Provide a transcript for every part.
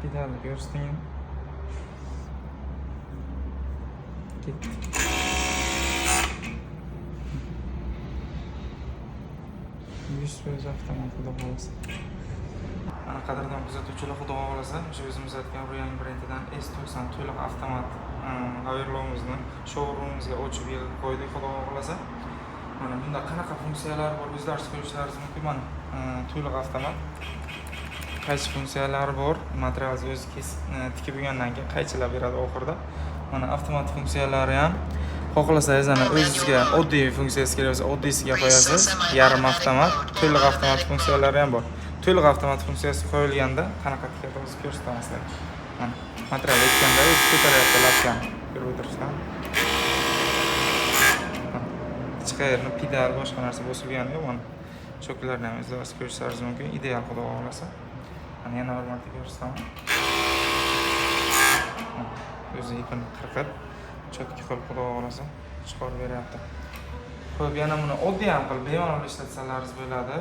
pedalni ko'rsating. Ketdi. %100 avtomat xudo xolasa. Mana qadrdon kuzatuvchilar xudo xolasa, o'sha o'zimiz aytgan Royal brendidan S90 to'liq avtomat Averlo'mizni showroomimizga ochib qo'ydik xudo xolasa. Mana bunda qanaqa funksiyalar bor, o'zlaringiz ko'rishlaringiz mumkin. Mana to'liq avtomat. Qaychi funksiyalari bor, materialni o'zi tikib bo'lgandan keyin qaychilab beradi oxirida. Mana avtomat funksiyalari ham xohlasangiz ana o'zingizga oddiy funksiyasi kerak bo'lsa, oddiysiga qo'yasiz. Yarim avtomat, to'liq avtomat funksiyalari ham bor. To'liq avtomat funksiyasi qo'yilganda qanaqa tikadi o'zi ko'rsatamiz. Mana material ekanda o'zi ko'taryapti lapkani. Ko'rib o'tirishdan. Hech qayerni pedal boshqa narsa bosilgani yo'q. Mana choklarni ham o'zingiz ko'rishingiz mumkin. Ideal xudo xolasa. Mana yana bir marta ko'rsataman. O'zi ipini qirqib, chotki qilib xudo xolasa chiqarib beryapti. Xo'p, yana buni oddiy ham qilib bemalol ishlatsalaringiz bo'ladi.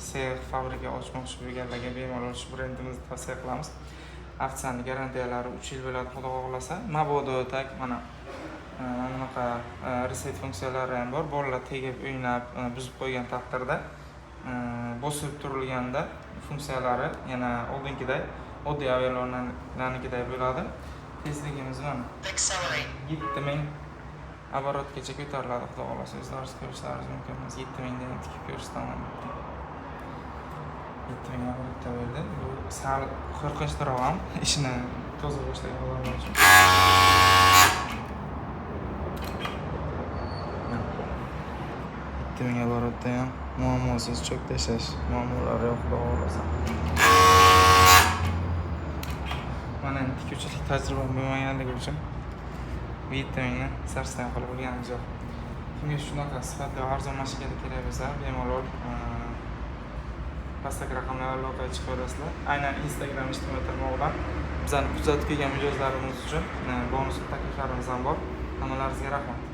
Sex fabrika ochmoqchi bo'lganlarga bemalol shu brendimizni tavsiya qilamiz. Avtsan garantiyalari 3 yil bo'ladi xudo xolasa. Mabodo tak mana bunaqa reset funksiyalari ham bor. Bolalar tegib o'ynab, buzib qo'ygan taqdirda bosib turilganda funksiyalari yana oldingiday oddiy Averlo'larnikiday bo'ladi. Tezligimiz mana 7000 оборотgacha ko'tariladi xudo xolasa. O'zlaringiz ko'rishlaringiz mumkin. 7000 dan tikib ko'rsataman. 7000 оборотda bo'ldi. Bu sal qo'rqinchliroq ham ishni toza boshlagan odamlar uchun. 7000 оборотda ham muammosiz chok tashlash muammolari yo'q xudo xolasa. Mana tikuvchilik tajribam bo'lmaganligi uchun 7000 ni sarson qilib o'rganimiz yo'q. Kimga shunaqa sifatli arzon mashina kerak bo'lsa, bemalol pastdagi raqamlarga aloqaga chiqaverasizlar. Aynan Instagram ijtimoiy tarmog'idan bizani kuzatib kelgan mijozlarimiz uchun bonus takliflarimiz ham bor. Hammalaringizga rahmat.